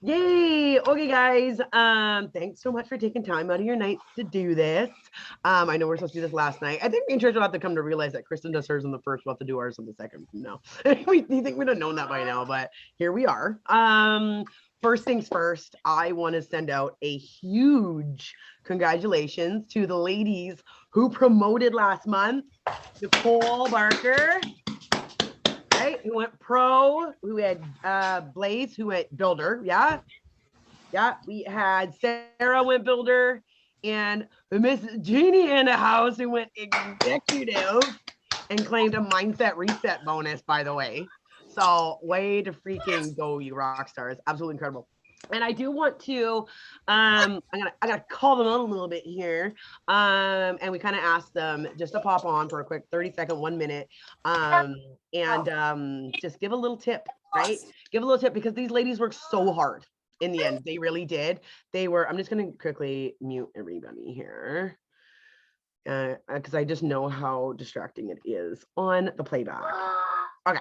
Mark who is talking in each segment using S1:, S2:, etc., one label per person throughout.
S1: Yay. Okay, guys. Thanks so much for taking time out of your nights to do this. I know we're supposed to do this last night. I think me and Trish will have to come to realize that Kristen does hers on the first, we'll have to do ours on the second from now. We think we'd have known that by now, but here we are. First things first, I want to send out a huge congratulations to the ladies who promoted last month. Nicole Barker, right, who went pro, who had Blaze, who went builder. Yeah, we had Sarah went builder, and Miss Jeannie in the house who went executive and claimed a mindset reset bonus, by the way. So way to freaking go, you rock stars. Absolutely incredible. And I do want to, I gotta call them out a little bit here. And we kind of asked them just to pop on for a quick 30-second, 1 minute, and just give a little tip, right? Give a little tip because these ladies worked so hard in the end. They really did. They were, I'm just gonna quickly mute everybody here. Because I just know how distracting it is on the playback. Okay.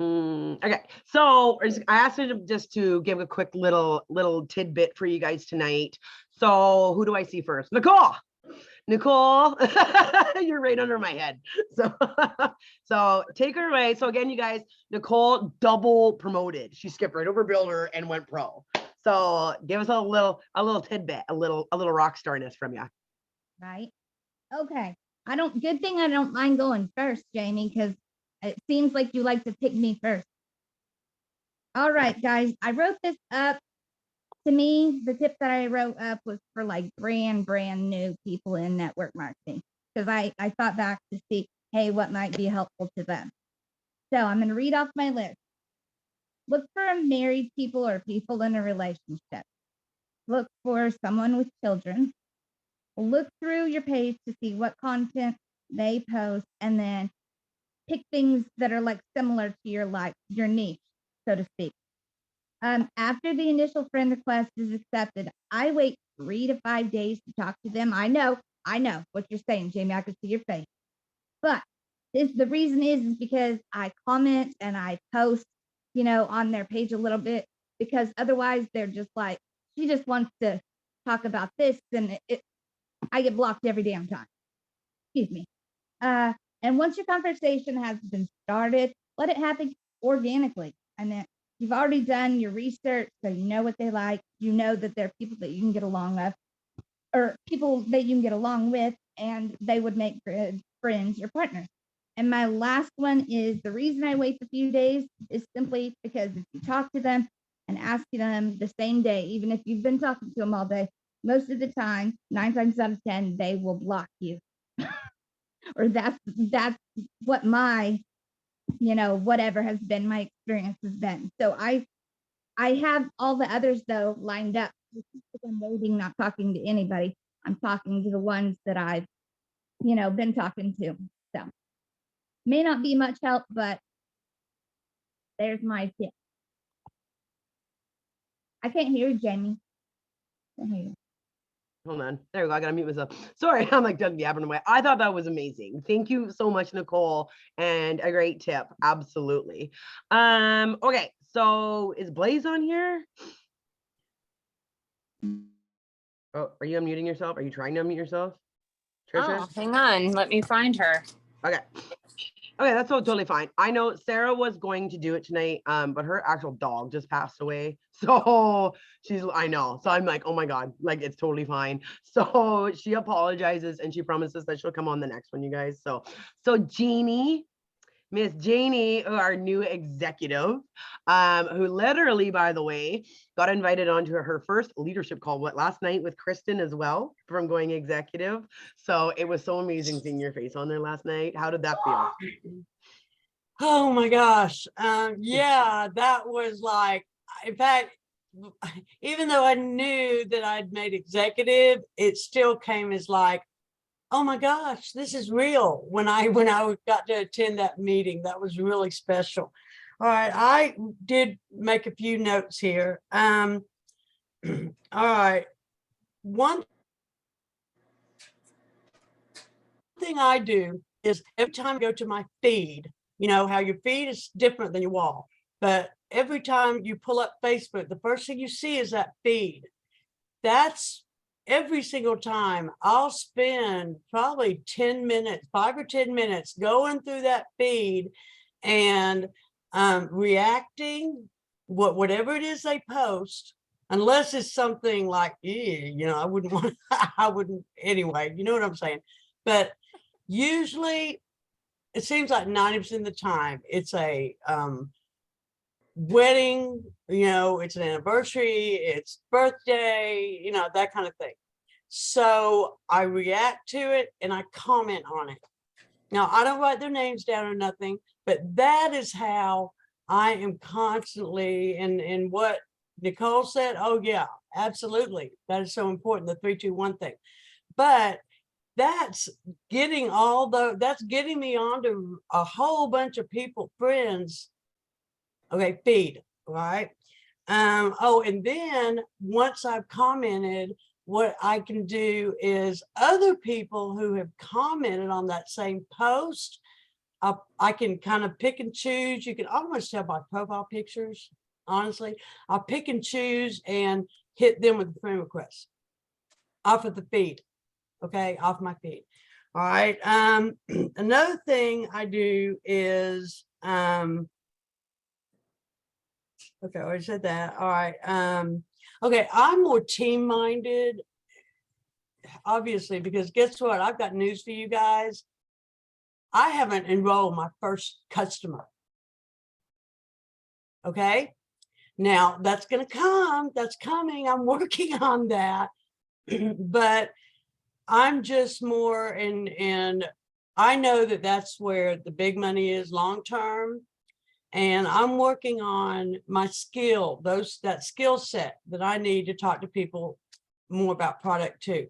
S1: Okay, so I asked her just to give a quick little tidbit for you guys tonight. So who do I see first? Nicole, you're right under my head. So take her away. So again, you guys, Nicole double promoted. She skipped right over builder and went pro. So give us a little tidbit, a little rock starness from you.
S2: Right. Okay. Good thing I don't mind going first, Jamie, because it seems like you like to pick me first. All right, guys, I wrote this up. To me, the tip that I wrote up was for like brand new people in network marketing, because I thought back to see, hey, what might be helpful to them. So I'm going to read off my list. Look for married people or people in a relationship. Look for someone with children. Look through your page to see what content they post, and then pick things that are like similar to your niche, so to speak. After the initial friend request is accepted, I wait 3 to 5 days to talk to them. I know what you're saying, Jamie. I can see your face. But the reason is because I comment and I post, on their page a little bit, because otherwise they're just like, she just wants to talk about this, and I get blocked every damn time. Excuse me. And once your conversation has been started, let it happen organically. And then you've already done your research, so you know what they like. You know that they're people that you can get along with, or people that you can get along with, and they would make good friends or partners. And my last one is, the reason I wait a few days is simply because if you talk to them and ask them the same day, even if you've been talking to them all day, most of the time, 9 times out of 10, they will block you. Or that's what my, whatever has been my experience has been. So I have all the others though lined up. I'm waiting, not talking to anybody. I'm talking to the ones that I've, been talking to. So may not be much help, but there's my tip. I can't hear you, Jamie. I can't hear you.
S1: Hold on. There we go. I gotta mute myself. Sorry, I'm like done yapping away. I thought that was amazing. Thank you so much, Nicole, and a great tip. Absolutely. Okay, so is Blaze on here? Oh, are you unmuting yourself? Are you trying to unmute yourself?
S3: Trisha? Oh, hang on. Let me find her.
S1: Okay. Okay, that's totally fine. I know Sarah was going to do it tonight, but her actual dog just passed away. So I know. So I'm like, oh my God, like it's totally fine. So she apologizes and she promises that she'll come on the next one, you guys. So Jeannie, Miss Janie, our new executive, who literally, by the way, got invited onto her first leadership call last night with Kristen as well from going executive. So it was so amazing seeing your face on there last night. How did that feel?
S4: Oh my gosh. Yeah, that was like, in fact, even though I knew that I'd made executive, it still came as like, oh my gosh, this is real. When I got to attend that meeting, that was really special. All right, I did make a few notes here. All right, one thing I do is every time I go to my feed, you know how your feed is different than your wall, but every time you pull up Facebook, the first thing you see is that feed. That's every single time. I'll spend probably 10 minutes, 5 or 10 minutes going through that feed and reacting whatever it is they post, unless it's something like, you know, I wouldn't want, I wouldn't anyway, you know what I'm saying? But usually it seems like 90% of the time it's a wedding, you know, it's an anniversary, it's birthday, you know, that kind of thing. So I react to it and I comment on it. Now, I don't write their names down or nothing, but that is how I am constantly, and what Nicole said, oh yeah, absolutely. That is so important, the 3-2-1 thing. But that's getting that's getting me onto a whole bunch of people, friends. Okay, feed, right? Oh, and then once I've commented, what I can do is other people who have commented on that same post, I can kind of pick and choose. You can almost tell by profile pictures, honestly. I'll pick and choose and hit them with a friend request off of the feed. Okay, off my feed. All right. Another thing I do is okay, I already said that. All right. Okay, I'm more team-minded, obviously, because guess what? I've got news for you guys. I haven't enrolled my first customer. Okay. Now that's going to come. That's coming. I'm working on that. But I'm just more and I know that that's where the big money is long term. And I'm working on my skill, that skill set that I need to talk to people more about product too.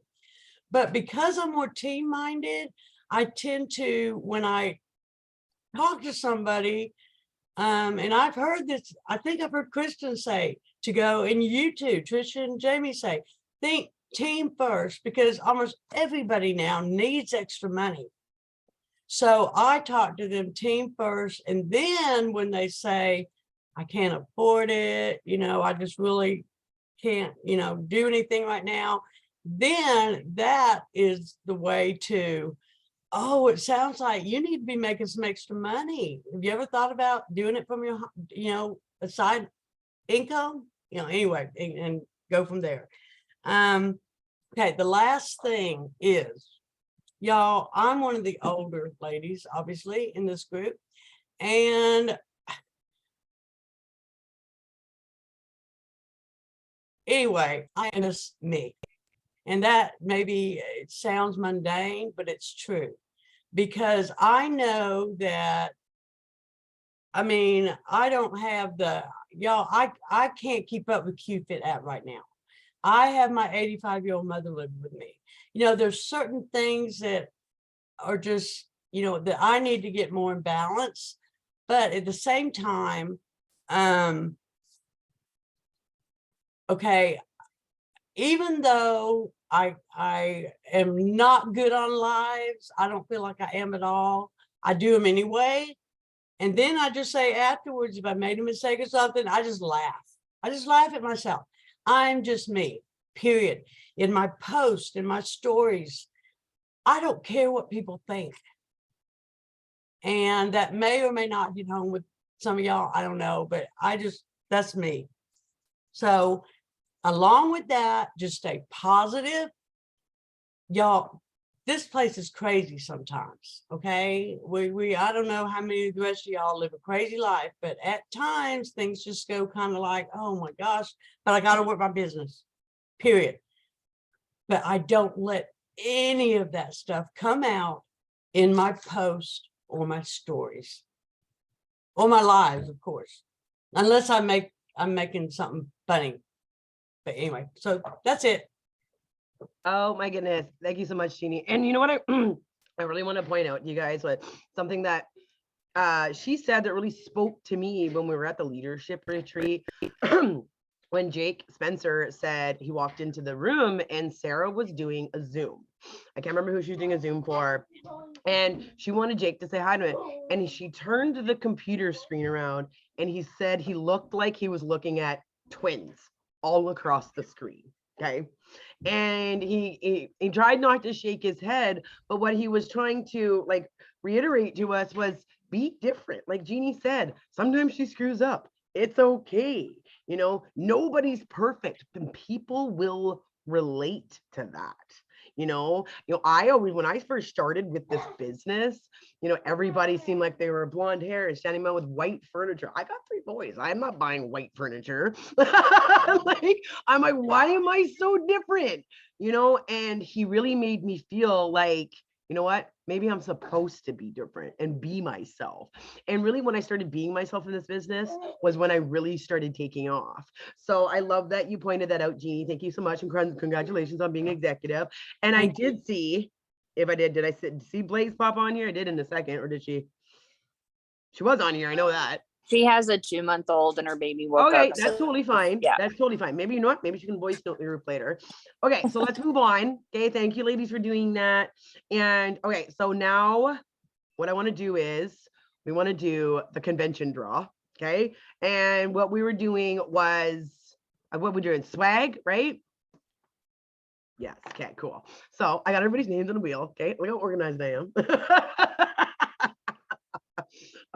S4: But because I'm more team-minded, I tend to, when I talk to somebody, and I've heard this, I think I've heard Kristen say to go, and you too, Trisha and Jamie say, think team first, because almost everybody now needs extra money. So I talk to them team first, and then when they say, I can't afford it, you know, I just really can't, you know, do anything right now, then that is the way to, oh, it sounds like you need to be making some extra money. Have you ever thought about doing it from your, you know, a side income? You know, anyway, and go from there. Okay, the last thing is, y'all, I'm one of the older ladies, obviously, in this group. And anyway, I am just me. And that maybe it sounds mundane, but it's true. Because I know that, I mean, I don't have the, y'all, I can't keep up with QFit app right now. I have my 85-year-old mother living with me. You know, there's certain things that are just, you know, that I need to get more in balance. But at the same time, okay, even though I am not good on lives, I don't feel like I am at all. I do them anyway. And then I just say afterwards, if I made a mistake or something, I just laugh. I just laugh at myself. I'm just me, period. In my posts, in my stories, I don't care what people think. And that may or may not hit home with some of y'all, I don't know, but that's me. So along with that, just stay positive. Y'all, this place is crazy sometimes, okay? I don't know how many of the rest of y'all live a crazy life, but at times things just go kind of like, oh my gosh, but I got to work my business, period. But I don't let any of that stuff come out in my post or my stories or my lives, of course, unless I'm making something funny. But anyway, so that's it.
S1: Oh my goodness. Thank you so much, Jeannie. And you know what I really want to point out, you guys, what something that she said that really spoke to me when we were at the leadership retreat. When Jake Spencer said he walked into the room and Sarah was doing a Zoom. I can't remember who she was doing a Zoom for. And she wanted Jake to say hi to it. And she turned the computer screen around and he said he looked like he was looking at twins all across the screen. Okay. And he tried not to shake his head, but what he was trying to like reiterate to us was be different. Like Jeannie said, sometimes she screws up. It's okay. You know, nobody's perfect, and people will relate to that. I always, when I first started with this business, everybody seemed like they were blonde hair and standing around with white furniture. I got 3 boys. I'm not buying white furniture. I'm like, why am I so different? And he really made me feel like, you know what? Maybe I'm supposed to be different and be myself. And really, when I started being myself in this business was when I really started taking off. So I love that you pointed that out, Jeannie. Thank you so much. And congratulations on being executive. And I did see, did I see Blaze pop on here? I did in a second, or did she? She was on here. I know that.
S3: She has a 2-month-old and her baby woke up.
S1: Okay, that's totally fine.
S3: Yeah.
S1: That's totally fine. Maybe you know what? Maybe she can voice note the group later. Okay, so let's move on. Okay, thank you, ladies, for doing that. And okay, so now what I want to do is we want to do the convention draw. Okay, and what we were doing was what we're doing, swag, right? Yes. Okay, cool. So I got everybody's names on the wheel. Okay, look how organized I am.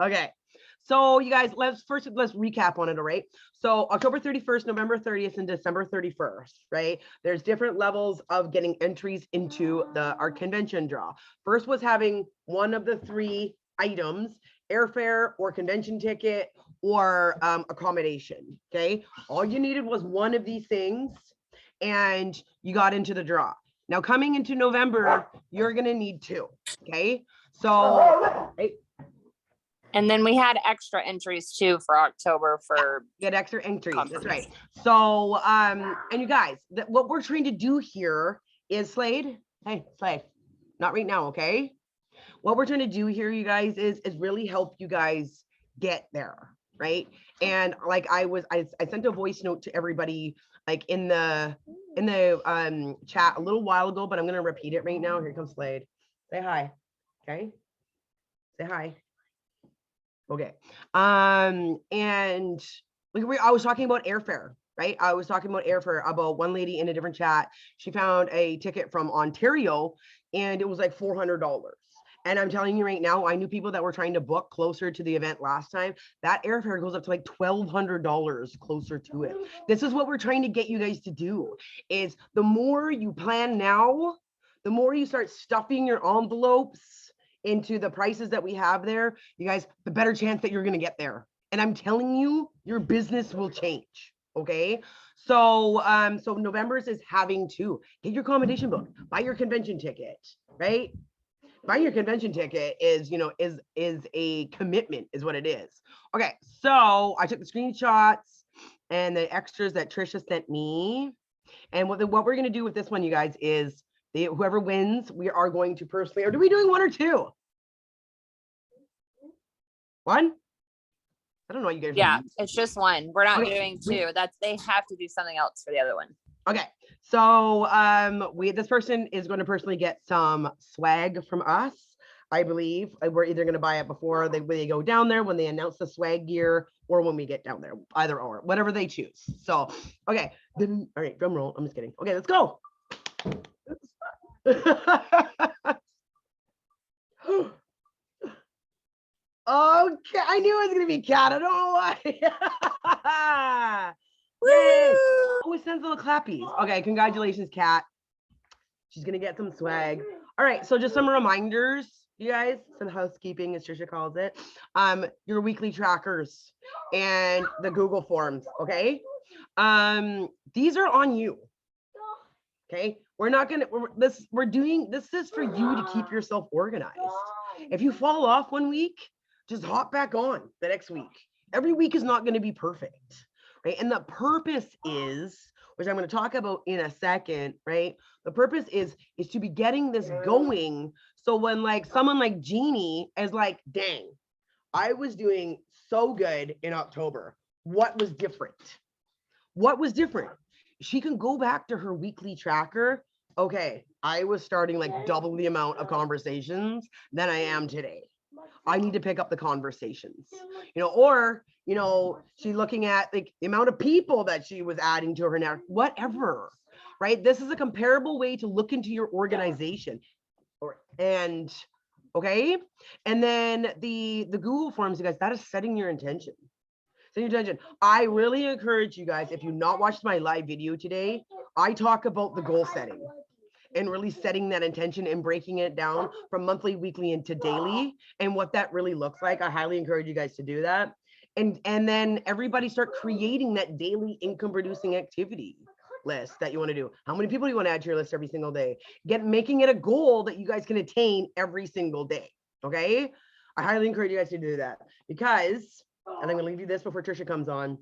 S1: Okay. So you guys, let's recap on it, all right? So October 31st, November 30th, and December 31st, right? There's different levels of getting entries into our convention draw. First was having one of the 3 items, airfare or convention ticket or accommodation, okay? All you needed was one of these things and you got into the draw. Now coming into November, you're gonna need 2, okay? So, right?
S3: And then we had extra entries too for October for
S1: get extra entries.
S3: conference.
S1: That's right. So, and you guys, what we're trying to do here is Slade. Hey, Slade, not right now, okay? What we're trying to do here, you guys, is really help you guys get there, right? And like I sent a voice note to everybody, like in the chat a little while ago, but I'm gonna repeat it right now. Here comes Slade. Say hi, okay? Say hi. Okay. And like I was talking about airfare, right? I was talking about airfare about one lady in a different chat. She found a ticket from Ontario and it was like $400. And I'm telling you right now, I knew people that were trying to book closer to the event last time. That airfare goes up to like $1,200 closer to it. This is what we're trying to get you guys to do, is the more you plan now, the more you start stuffing your envelopes into the prices that we have there, you guys, the better chance that you're going to get there. And I'm telling you, your business will change. Okay. So, so November's is having to get your accommodation booked, buy your convention ticket, right? Buying your convention ticket is, is a commitment, is what it is. Okay. So I took the screenshots and the extras that Trisha sent me. And what we're going to do with this one, you guys, is whoever wins, we are going to personally, or are we doing 1 or 2? 1? I don't know what you guys.
S3: Yeah, it's just 1. We're not doing 2. They have to do something else for the other one.
S1: Okay. So this person is going to personally get some swag from us. I believe we're either going to buy it before they go down there, when they announce the swag gear, or when we get down there, either or, whatever they choose. So, okay. Then, all right, drum roll. I'm just kidding. Okay, let's go. Okay, I knew it was gonna be Cat. I don't know why. Yay! Oh, it sends little clappies. Okay, congratulations, Cat. She's gonna get some swag. All right, so just some reminders, you guys, some housekeeping, as Trisha calls it. Your weekly trackers and the Google Forms. Okay, these are on you. Okay, we're not gonna. We're doing this is for you to keep yourself organized. If you fall off one week, just hop back on the next week. Every week is not going to be perfect, right? And the purpose is, which I'm going to talk about in a second, right? The purpose is to be getting this going. So when like someone like Jeannie is like, dang, I was doing so good in October. What was different? What was different? She can go back to her weekly tracker okay, I was starting like double the amount of conversations than I am today. I need to pick up the conversations, or, she's looking at like the amount of people that she was adding to her network, whatever, right? This is a comparable way to look into your organization okay. And then the Google Forms, you guys, that is setting your intention. I really encourage you guys, if you've not watched my live video today, I talk about the goal setting and really setting that intention and breaking it down from monthly, weekly into daily and what that really looks like. I highly encourage you guys to do that. And then everybody start creating that daily income producing activity list that you want to do. How many people do you want to add to your list every single day? Making it a goal that you guys can attain every single day. Okay. I highly encourage you guys to do that because, and I'm going to leave you this before Trisha comes on.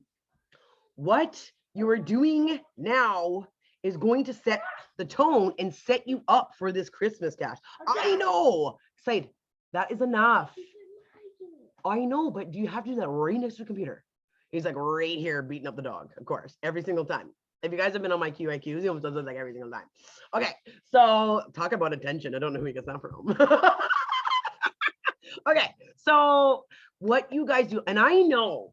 S1: What you are doing now is going to set the tone and set you up for this Christmas cash. I know. Said, that is enough. I know, but do you have to do that right next to the computer? He's like right here beating up the dog, of course, every single time. If you guys have been on my QIQs, he almost does it like every single time. Okay, so talk about attention. I don't know who he gets that from. Okay, so what you guys do, and I know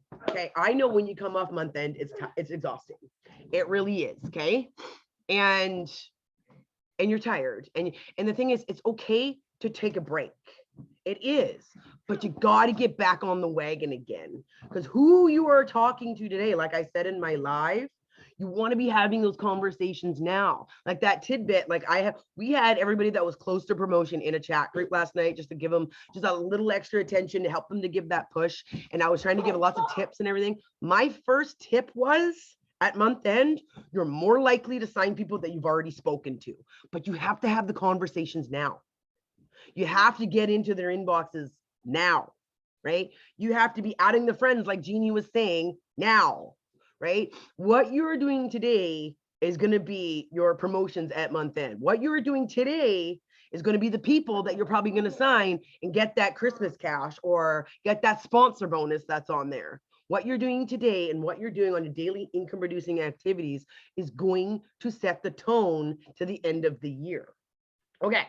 S1: when you come off month end, it's exhausting. It really is, okay? And you're tired. And the thing is, it's okay to take a break. It is, but you got to get back on the wagon again. Because who you are talking to today, like I said in my live, you want to be having those conversations now. Like that tidbit, we had everybody that was close to promotion in a chat group last night just to give them just a little extra attention to help them to give that push. And I was trying to give lots of tips and everything. My first tip was, at month end, you're more likely to sign people that you've already spoken to, but you have to have the conversations now. You have to get into their inboxes now, right? You have to be adding the friends like Jeannie was saying now, right? What you're doing today is going to be your promotions at month end. What you're doing today is going to be the people that you're probably going to sign and get that Christmas cash or get that sponsor bonus that's on there. What you're doing today and what you're doing on your daily income producing activities is going to set the tone to the end of the year. Okay,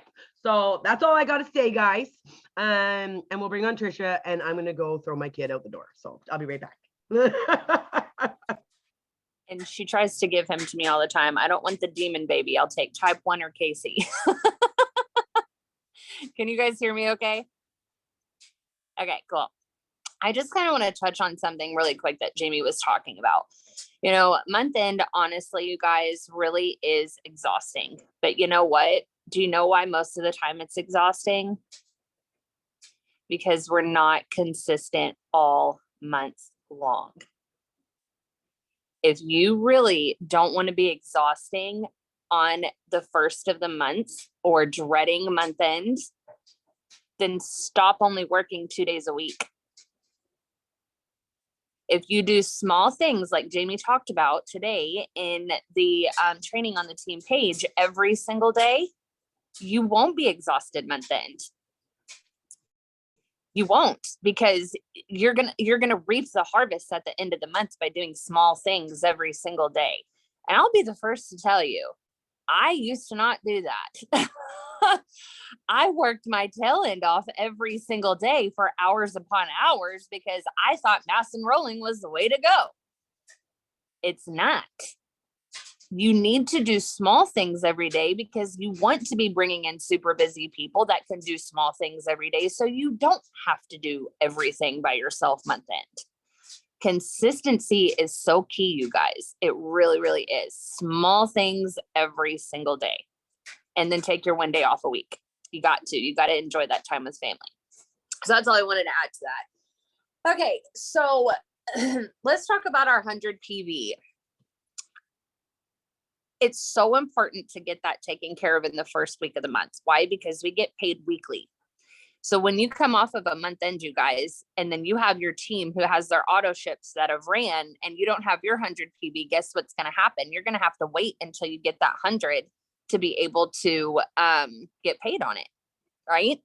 S1: so that's all I got to say, guys. And we'll bring on Trisha, and I'm going to go throw my kid out the door. So I'll be right back.
S3: And she tries to give him to me all the time. I don't want the demon baby. I'll take type 1 or Casey. Can you guys hear me okay? Okay, cool. I just kind of want to touch on something really quick that Jamie was talking about. Month end, honestly, you guys, really is exhausting. But you know what? Do you know why most of the time it's exhausting? Because we're not consistent all month long. If you really don't want to be exhausting on the first of the month or dreading month end, then stop only working 2 days a week. If you do small things like Jamie talked about today in the training on the team page every single day, you won't be exhausted month end. You won't, because you're gonna reap the harvest at the end of the month by doing small things every single day. And I'll be the first to tell you, I used to not do that. I worked my tail end off every single day for hours upon hours because I thought mass enrolling was the way to go. It's not. You need to do small things every day because you want to be bringing in super busy people that can do small things every day. So you don't have to do everything by yourself month end. Consistency is so key, you guys. It really, really is. Small things every single day. And then take your 1 day off a week. You got to enjoy that time with family. So that's all I wanted to add to that. Okay. So let's talk about our 100 PV. It's so important to get that taken care of in the first week of the month. Why? Because we get paid weekly. So when you come off of a month end, you guys, and then you have your team who has their auto ships that have ran and you don't have your 100 PV, guess what's going to happen? You're going to have to wait until you get that 100 to be able to get paid on it, right?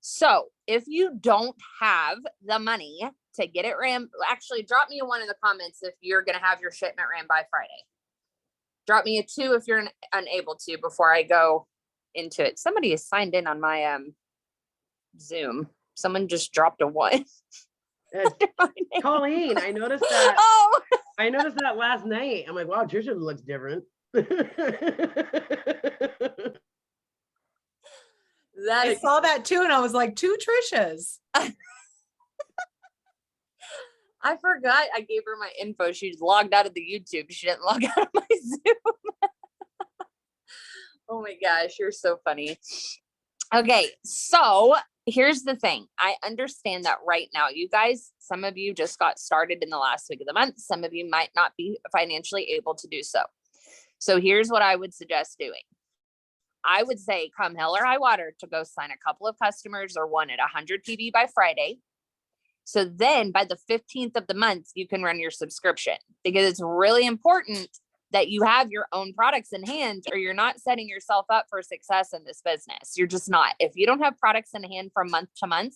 S3: So if you don't have the money to get it ran, actually drop me one in the comments if you're going to have your shipment ran by Friday. Drop me a 2 if you're unable to before I go into it. Somebody is signed in on my Zoom. Someone just dropped a 1.
S1: Colleen, I noticed that.
S3: Oh,
S1: I noticed that last night. I'm like, wow, Trisha looks different.
S5: I saw that too, and I was like, 2 Trishas.
S3: I forgot I gave her my info. She's logged out of the YouTube. She didn't log out of my Zoom. Oh my gosh, you're so funny. Okay, so here's the thing. I understand that right now, you guys, some of you just got started in the last week of the month. Some of you might not be financially able to do so. So here's what I would suggest doing. I would say come hell or high water to go sign a couple of customers or one at 100 PV by Friday. So then by the 15th of the month, you can run your subscription, because it's really important that you have your own products in hand, or you're not setting yourself up for success in this business. You're just not. If you don't have products in hand from month to month,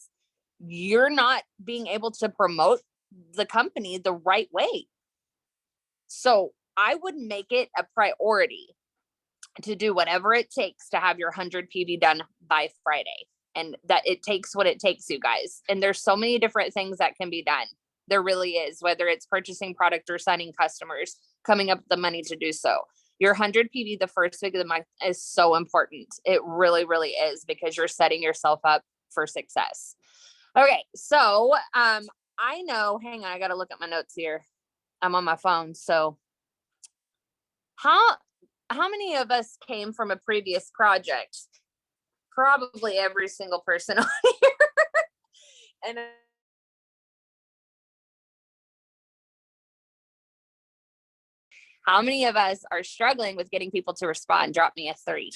S3: you're not being able to promote the company the right way. So I would make it a priority to do whatever it takes to have your 100 PV done by Friday. And that it takes what it takes, you guys. And there's so many different things that can be done. There really is, whether it's purchasing product or signing customers, coming up with the money to do so. Your 100 PV the first week of the month is so important. It really, really is, because you're setting yourself up for success. Okay, so I know, hang on, I got to look at my notes here. I'm on my phone. So how many of us came from a previous project? Probably every single person on here. And how many of us are struggling with getting people to respond? Drop me a 3.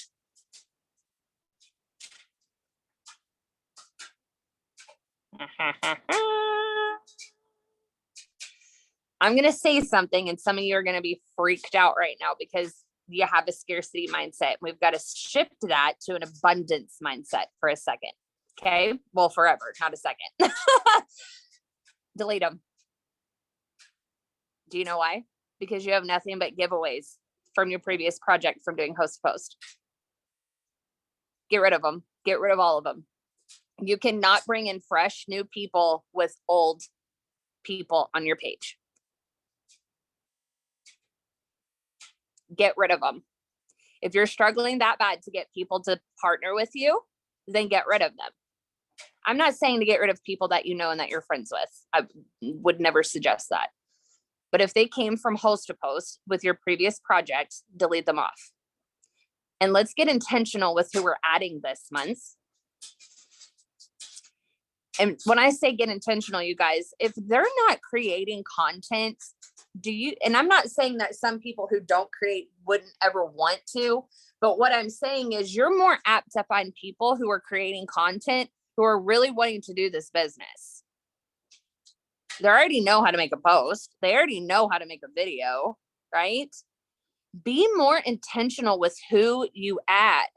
S3: I'm going to say something, and some of you are going to be freaked out right now because you have a scarcity mindset. We've got to shift that to an abundance mindset for a second. Okay. Well, forever, not a second. Delete them. Do you know why? Because you have nothing but giveaways from your previous project from doing host to post. Get rid of them. Get rid of all of them. You cannot bring in fresh new people with old people on your page. Get rid of them. If you're struggling that bad to get people to partner with you, then get rid of them. I'm not saying to get rid of people that you know and that you're friends with. I would never suggest that. But if they came from host to post with your previous projects, delete them off. And let's get intentional with who we're adding this month. And when I say get intentional, you guys, if they're not creating content, and I'm not saying that some people who don't create wouldn't ever want to, but what I'm saying is you're more apt to find people who are creating content who are really wanting to do this business. They already know how to make a post. They already know how to make a video, right? Be more intentional with who you add.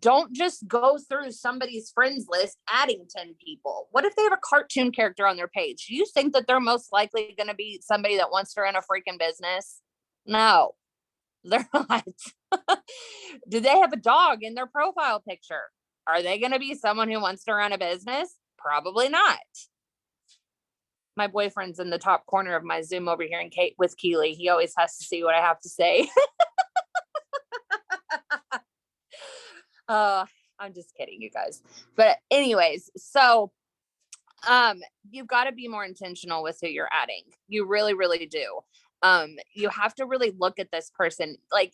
S3: Don't just go through somebody's friends list adding 10 people. What if they have a cartoon character on their page? Do you think that they're most likely going to be somebody that wants to run a freaking business? No, they're not. Do they have a dog in their profile picture? Are they going to be someone who wants to run a business? Probably not. My boyfriend's in the top corner of my Zoom over here with Keely. He always has to see what I have to say. I'm just kidding, you guys. But anyways, so you've got to be more intentional with who you're adding. You really, really do. You have to really look at this person. Like,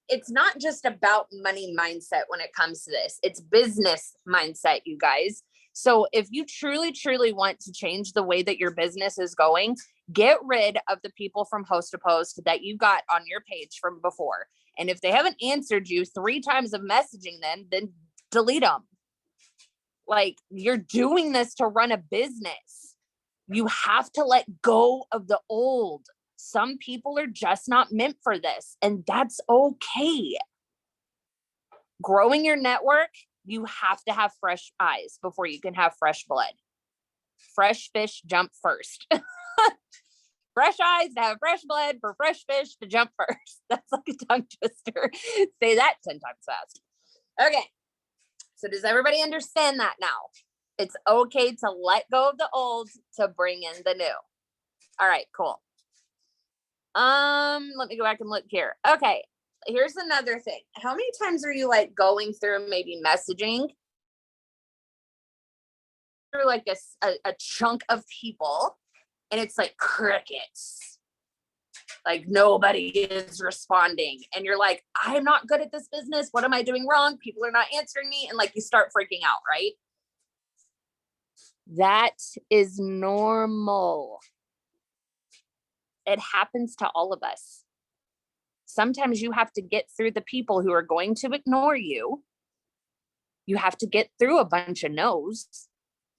S3: it's not just about money mindset when it comes to this. It's business mindset, you guys. So if you truly, truly want to change the way that your business is going, get rid of the people from host to post that you got on your page from before. And if they haven't answered you 3 times of messaging them, then delete them. Like, you're doing this to run a business. You have to let go of the old. Some people are just not meant for this, and that's okay. Growing your network, you have to have fresh eyes before you can have fresh blood. Fresh fish jump first. Fresh eyes to have fresh blood, for fresh fish to jump first. That's like a tongue twister. Say that 10 times fast. Okay. So does everybody understand that now? It's okay to let go of the old to bring in the new. All right, cool. Let me go back and look here. Okay. Here's another thing. How many times are you like going through maybe messaging through like a chunk of people and it's like crickets, like nobody is responding, and you're like, I'm not good at this business, what am I doing wrong, people are not answering me, and like you start freaking out, right? That is normal. It happens to all of us. Sometimes you have to get through the people who are going to ignore you. You have to get through a bunch of no's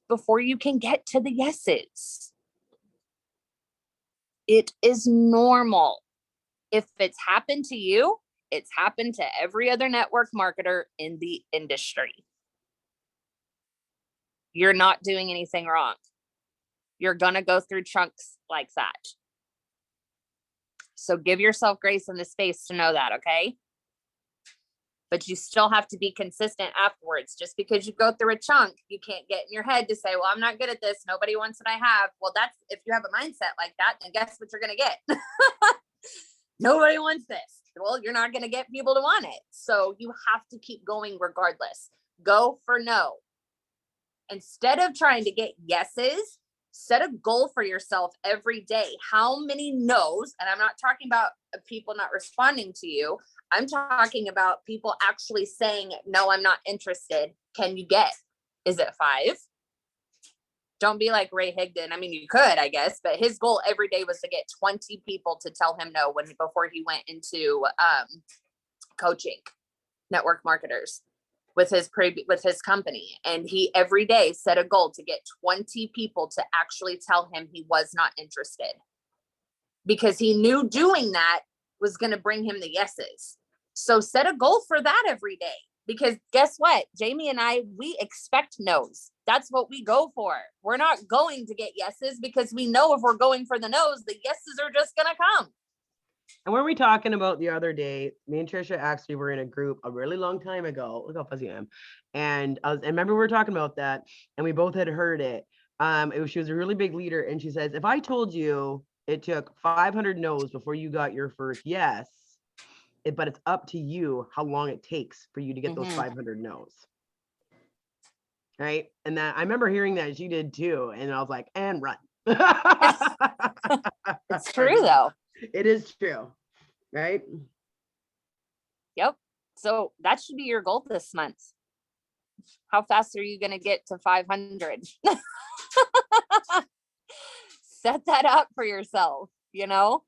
S3: before you can get to the yeses. It is normal. If it's happened to you, it's happened to every other network marketer in the industry. You're not doing anything wrong. You're going to go through chunks like that. So give yourself grace in the space to know that, okay? But you still have to be consistent afterwards. Just because you go through a chunk, you can't get in your head to say, well, I'm not good at this. Nobody wants what I have. Well, that's, if you have a mindset like that, then guess what you're going to get? Nobody wants this. Well, you're not going to get people to want it. So you have to keep going regardless. Go for no. Instead of trying to get yeses, set a goal for yourself every day. How many no's, and I'm not talking about people not responding to you. I'm talking about people actually saying, no, I'm not interested. Can you get? Is it 5? Don't be like Ray Higdon. I mean, you could, I guess, but his goal every day was to get 20 people to tell him no before he went into coaching network marketers with his company. And he every day set a goal to get 20 people to actually tell him he was not interested, because he knew doing that was going to bring him the yeses. So set a goal for that every day, because guess what? Jamie and I, we expect no's. That's what we go for. We're not going to get yeses because we know if we're going for the no's, the yeses are just going to come.
S1: And what were we talking about the other day? Me and Trisha actually were in a group a really long time ago. Look how fuzzy I am. And I remember we were talking about that, and we both had heard it. She was a really big leader, and she says, if I told you it took 500 no's before you got your first yes, but it's up to you how long it takes for you to get those 500 no's. Right? And that I remember hearing that she did too, and I was like, and run.
S3: It's true though.
S1: It is true, right?
S3: Yep. So that should be your goal this month. How fast are you going to get to 500? Set that up for yourself, you know?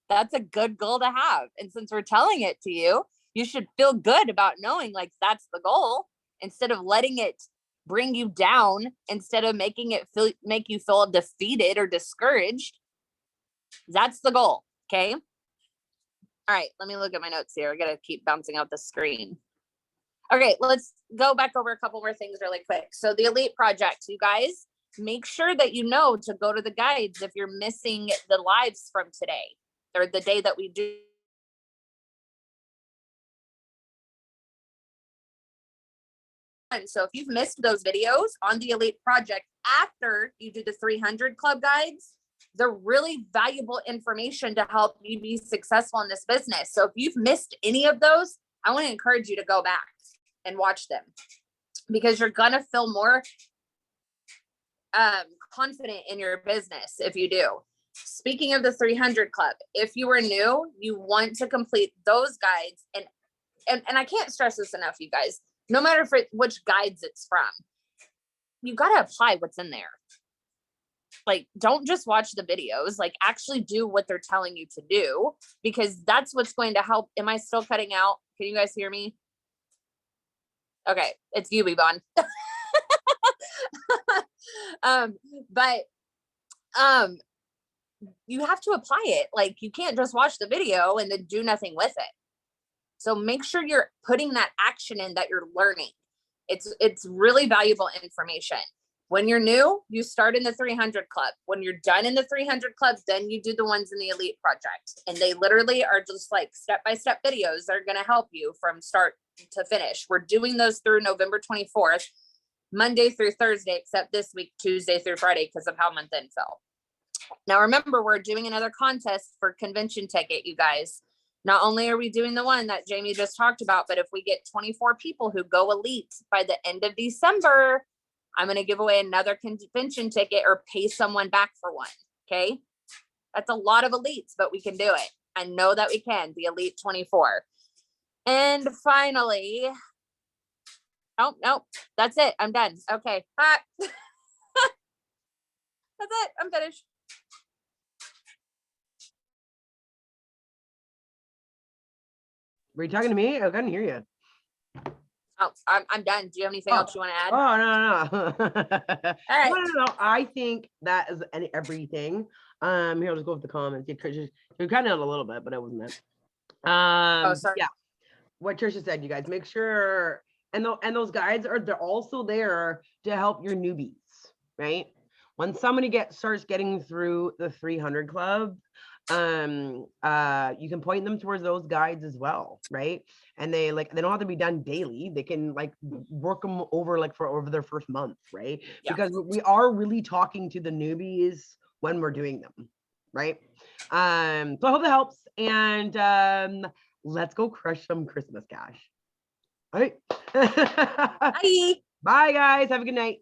S3: That's a good goal to have. And since we're telling it to you, you should feel good about knowing like that's the goal, instead of letting it bring you down, instead of make you feel defeated or discouraged. That's the goal. Okay. All right. Let me look at my notes here. I got to keep bouncing out the screen. Okay. Let's go back over a couple more things really quick. So the Elite Project, you guys, make sure that you know to go to the guides if you're missing the lives from today or the day that we do. So if you've missed those videos on the Elite Project after you do the 300 Club guides, they're really valuable information to help you be successful in this business. So if you've missed any of those, I want to encourage you to go back and watch them, because you're going to feel more confident in your business if you do. Speaking of the 300 Club, if you are new, you want to complete those guides. And I can't stress this enough, you guys, no matter which guides it's from, you got to apply what's in there. Like, don't just watch the videos, like actually do what they're telling you to do, because that's what's going to help. Am I still cutting out? Can you guys hear me? Okay. It's you, Yvonne. But you have to apply it. Like, you can't just watch the video and then do nothing with it. So make sure you're putting that action in that you're learning. It's really valuable information. When you're new, you start in the 300 club. When you're done in the 300 clubs, then you do the ones in the elite project. And they literally are just like step-by-step videos that are going to help you from start to finish. We're doing those through November 24th, Monday through Thursday, except this week, Tuesday through Friday, because of how month end fell. Now, remember, we're doing another contest for convention ticket, you guys. Not only are we doing the one that Jamie just talked about, but if we get 24 people who go elite by the end of December, I'm going to give away another convention ticket or pay someone back for one. Okay. That's a lot of elites, but we can do it. I know that we can, the elite 24. And finally, oh, no, that's it. I'm done. Okay. Bye. That's it. I'm finished.
S1: Were you talking to me? I couldn't hear you.
S3: Oh, I'm done. Do you have anything else you want to add?
S1: Oh, no.
S3: All right.
S1: No. I think that is everything. Here, I'll just go with the comments. You kind of a little bit, but it wasn't it.
S3: Oh, sorry.
S1: Yeah. What Trisha said, you guys make sure, and those guides they're also there to help your newbies, right? When somebody starts getting through the 300 club, you can point them towards those guides as well, right? And they don't have to be done daily. They can like work them over over their first month, right?
S3: Yeah.
S1: Because we are really talking to the newbies when we're doing them, right? So I hope that helps, and let's go crush some Christmas cash. All right.
S3: Bye.
S1: Bye guys, have a good night.